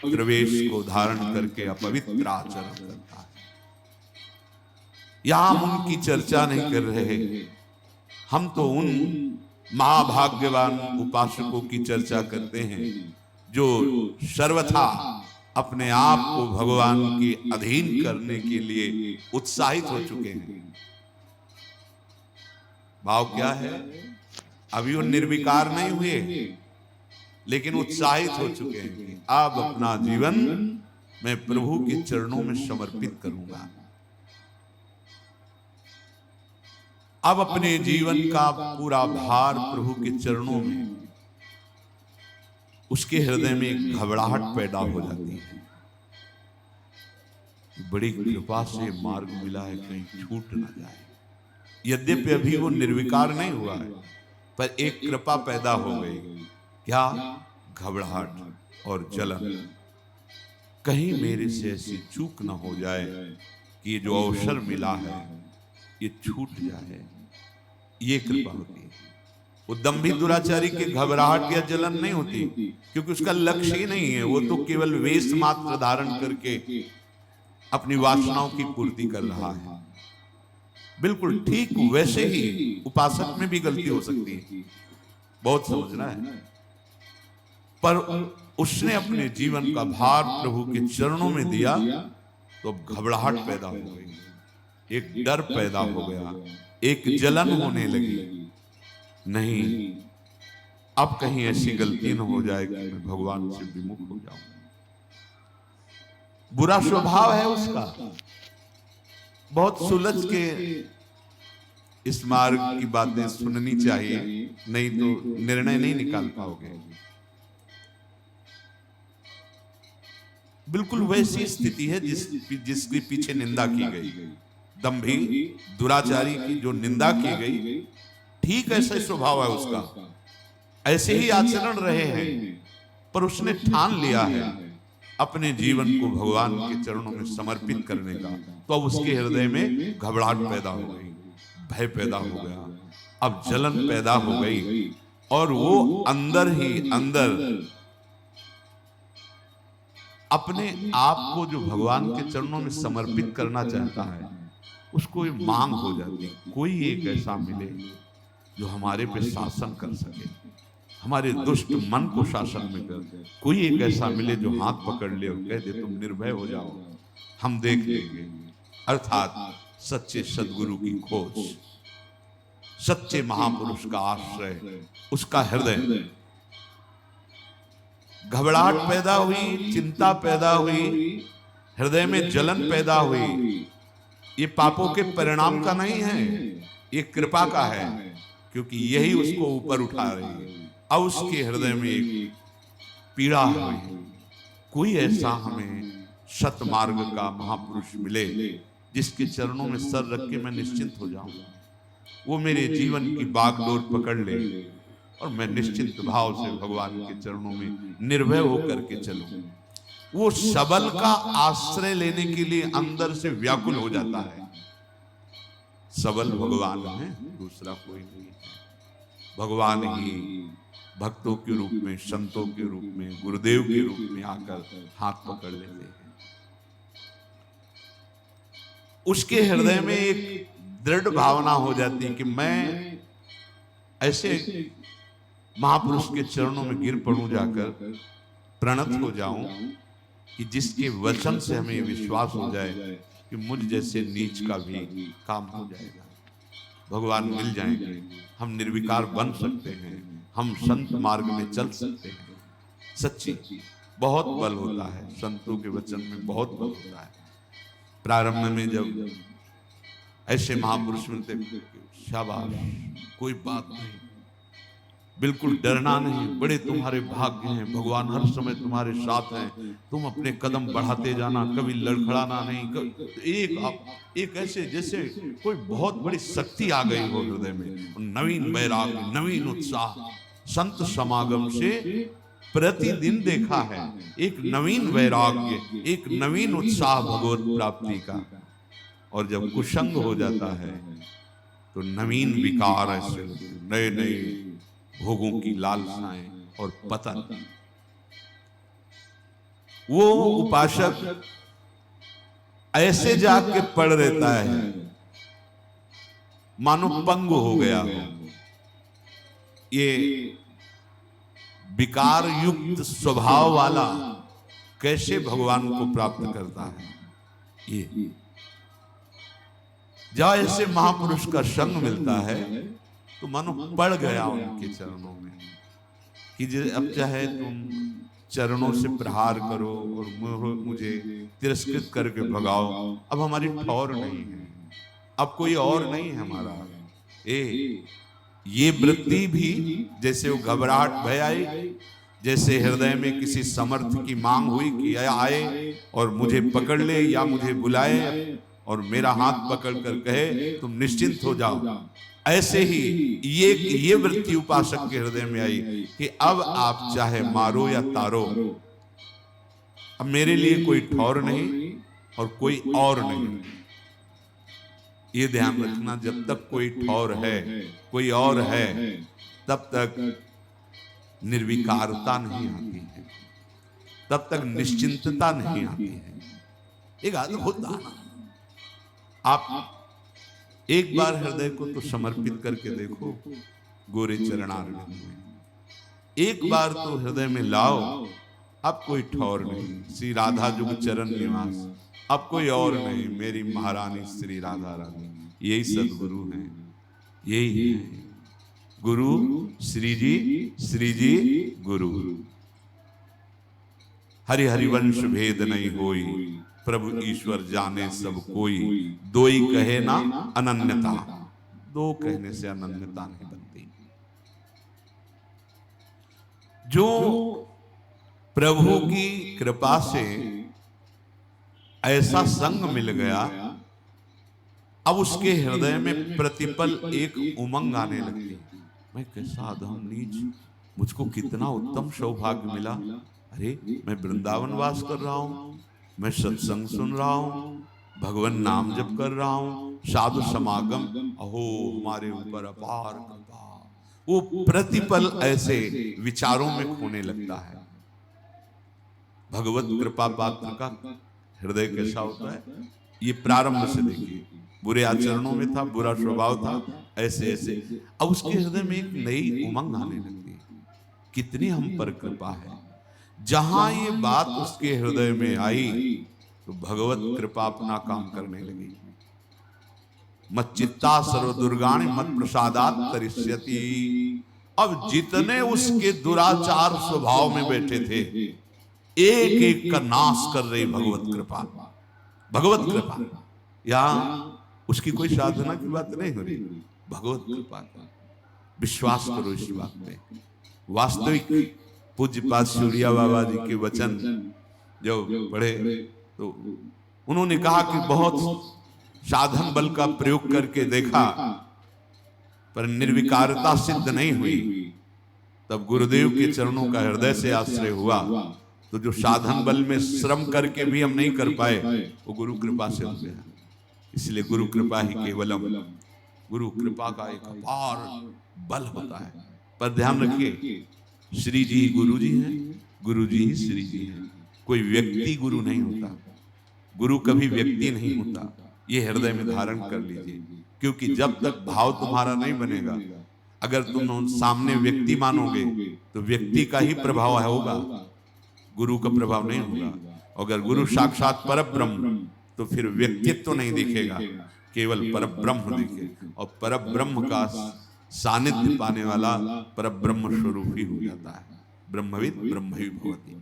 प्रवेश को धारण करके अपवित्र आचरण करता है। यहां हम उनकी चर्चा नहीं कर रहे, हम तो उन महाभाग्यवान उपासकों की चर्चा करते हैं जो सर्वथा अपने आप को भगवान के अधीन करने के लिए उत्साहित हो चुके हैं। भाव क्या है? अभी वो निर्विकार नहीं हुए, लेकिन उत्साहित हो चुके हैं कि अब अपना जीवन मैं प्रभु के चरणों में समर्पित करूंगा। अब अपने जीवन का पूरा भार प्रभु के चरणों में, उसके हृदय में एक घबराहट पैदा हो जाती है। बड़ी कृपा से मार्ग मिला है, कहीं छूट ना जाए। यद्यपि अभी वो निर्विकार नहीं हुआ है, पर एक कृपा पैदा हो गई। क्या? घबराहट और जलन। कहीं मेरे से ऐसी चूक ना हो जाए कि ये जो अवसर मिला है ये छूट जाए। ये कृपा होती है। वो दंभी दुराचारी के घबराहट या जलन नहीं होती, क्योंकि उसका लक्ष्य ही नहीं है। वो तो केवल वेश मात्र धारण करके अपनी वासनाओं की पूर्ति कर रहा है। बिल्कुल ठीक वैसे ही उपासक में भी गलती हो सकती है, बहुत समझना है। पर उसने अपने जीवन का भार प्रभु के चरणों में दिया तो अब घबराहट पैदा हो गई, एक डर पैदा हो गया, एक जलन होने लगी। नहीं, अब कहीं ऐसी गलती न हो जाए कि मैं भगवान से विमुख हो जाऊं। बुरा स्वभाव है उसका। बहुत सुलझ के इस मार्ग की बातें सुननी चाहिए, नहीं तो निर्णय नहीं निकाल पाओगे। बिल्कुल वैसी स्थिति है जिसके पीछे निंदा की गई। दंभी दुराचारी की जो निंदा की गई, ठीक ऐसा स्वभाव है उसका, ऐसे ही आचरण रहे हैं, पर उसने ठान लिया है अपने जीवन को भगवान के चरणों में समर्पित करने का। तो अब उसके हृदय में घबराहट पैदा हो गई, भय पैदा हो गया, अब जलन पैदा हो गई, और वो अंदर ही अंदर अपने आप को जो भगवान के चरणों में समर्पित करना चाहता है, उसको ये मांग हो जाती, कोई एक ऐसा मिले जो हमारे पे शासन कर सके, हमारे दुष्ट मन को शासन में कर। कोई एक ऐसा मिले जो हाथ पकड़ ले और कह दे तुम निर्भय हो जाओ, हम देख लेंगे। अर्थात सच्चे सद्गुरु की खोज, सच्चे महापुरुष का आश्रय, उसका हृदय। घबराहट पैदा हुई, चिंता पैदा हुई, हृदय में जलन पैदा हुई। ये पापों के परिणाम का नहीं है, ये कृपा का है, क्योंकि यही उसको ऊपर उठा रही है। अब उसके हृदय में एक पीड़ा हुई, कोई ऐसा हमें सतमार्ग का महापुरुष मिले जिसके चरणों में सर रख के मैं निश्चिंत हो जाऊं, वो मेरे जीवन की बागडोर पकड़ ले और मैं निश्चिंत भाव से भगवान के चरणों में निर्भय होकर के चलूं। वो सबल का आश्रय लेने के लिए अंदर से व्याकुल हो जाता है। सबल भगवान है, दूसरा कोई नहीं है। भगवान ही भक्तों के रूप में, संतों के रूप में, गुरुदेव के रूप में आकर हाथ पकड़ लेते हैं। उसके हृदय में एक दृढ़ भावना हो जाती है कि मैं ऐसे महापुरुष के चरणों में गिर पड़ूं, जाकर प्रणत हो जाऊं कि जिसके वचन से हमें विश्वास हो जाए कि मुझ जैसे नीच का भी काम हो जाएगा, भगवान मिल जाएंगे, हम निर्विकार बन सकते हैं, हम संत मार्ग में चल सकते हैं। सच्ची बहुत बल होता है, संतों के वचन में बहुत बल होता है। प्रारंभ में जब ऐसे महापुरुष मिलते, शाबाश, कोई बात नहीं, बिल्कुल डरना नहीं, बड़े तुम्हारे भाग्य हैं, भगवान हर समय तुम्हारे साथ हैं, तुम अपने कदम बढ़ाते जाना, कभी लड़खड़ाना नहीं। एक ऐसे जैसे कोई बहुत बड़ी शक्ति आ गई हो हृदय में, नवीन वैराग्य, नवीन उत्साह। संत समागम से प्रतिदिन देखा है एक नवीन वैराग्य, एक नवीन उत्साह भगवत प्राप्ति का। और जब कुसंग हो जाता है तो नवीन विकार ऐसे नए नए भोगों की लालसाएं और पतन। वो उपासक ऐसे जाके पड़ रहता है मानो पंगु हो गया हो। ये विकार युक्त स्वभाव वाला कैसे भगवान को प्राप्त करता है? ये जब ऐसे महापुरुष का संग मिलता है तो मानो पड़ गया उनके चरणों में कि अब चाहे तुम चरणों से प्रहार करो और मुझे तिरस्कृत करके भगाओ, अब हमारी ठौर नहीं है, अब कोई और नहीं है हमारा। ये वृत्ति भी जैसे वो घबराहट भय आई, जैसे हृदय में किसी समर्थ की मांग हुई कि आए और मुझे पकड़ ले या मुझे बुलाए और मेरा हाथ पकड़ कर कहे तुम निश्चिंत हो जाओ, ऐसे ही ये वृत्ति उपासक के हृदय में आई कि अब आप चाहे मारो या तारो, अब मेरे लिए कोई ठौर नहीं और कोई और नहीं। ये ध्यान रखना, जब तक कोई ठौर है, कोई और है, तब तक निर्विकारता नहीं आती है, तब तक निश्चिंतता नहीं आती है। एक आदमी होता है, आप एक बार हृदय को तो समर्पित करके देखो गोरे चरणारविंद में, एक बार तो हृदय में लाओ, अब कोई ठौर नहीं, श्री राधा जुग चरण निवास, अब कोई और नहीं, मेरी महारानी श्री राधा रानी। यही सदगुरु हैं, यही है गुरु, श्री जी गुरु। हरि हरिवंश भेद नहीं होई, प्रभु ईश्वर जाने सब कोई, दोई कहे ना अनन्यता, दो कहने से अनन्यता नहीं बनती। जो प्रभु की कृपा से ऐसा संग मिल गया, अब उसके हृदय में प्रतिपल एक उमंग आने लगती, मैं कैसा अधम नीच, मुझको कितना उत्तम सौभाग्य मिला। अरे मैं वृंदावन वास कर रहा हूं, मैं सत्संग सुन रहा हूं, भगवान नाम जप कर रहा हूं, साधु समागम, अहो हमारे ऊपर अपार कृपा। वो प्रतिपल ऐसे विचारों में खोने लगता है। भगवत कृपा पात्र का हृदय कैसा होता है, ये प्रारंभ से देखिए, बुरे आचरणों में था, बुरा स्वभाव था, ऐसे ऐसे, अब उसके हृदय में एक नई उमंग आने लगती है, कितनी हम पर कृपा है। जहां ये बात उसके हृदय में आई तो भगवत कृपा अपना काम करने लगी। मच्चित्ता सर्व दुर्गाणि मत प्रसादात करिष्यति। अब जितने उसके दुराचार स्वभाव में बैठे थे, एक एक का नाश कर रही भगवत कृपा। भगवत कृपा, यहाँ उसकी कोई साधना की बात नहीं हो रही, भगवत कृपा का विश्वास करो इस बात पे। वास्तविक पूज्यपाद सूर्या बाबा जी के वचन जो पढ़े तो उन्होंने कहा कि बहुत साधन बल का प्रयोग करके देखा पर निर्विकारता सिद्ध नहीं हुई, तब गुरुदेव के चरणों का हृदय से आश्रय हुआ, तो जो साधन बल में श्रम करके भी हम नहीं कर पाए वो गुरु कृपा से हो गया। इसलिए गुरु कृपा ही केवलम, गुरु कृपा का एक अपार बल होता है। पर ध्यान रखिए, श्री जी ही गुरु जी हैं, गुरु जी ही श्री जी हैं। कोई व्यक्ति गुरु नहीं होता, गुरु कभी व्यक्ति नहीं होता, ये हृदय में धारण कर लीजिए। क्योंकि जब तक भाव तुम्हारा नहीं बनेगा, अगर तुम सामने व्यक्ति मानोगे तो व्यक्ति का ही प्रभाव होगा, गुरु का प्रभाव नहीं होगा। अगर गुरु साक्षात परब्रह्म तो फिर व्यक्तित्व नहीं दिखेगा, केवल परब्रह्म दिखे, और परब्रह्म का सानिध्य पाने वाला परब्रह्म स्वरूप ही हो जाता है। ब्रह्मविद ब्रह्मवि भवति।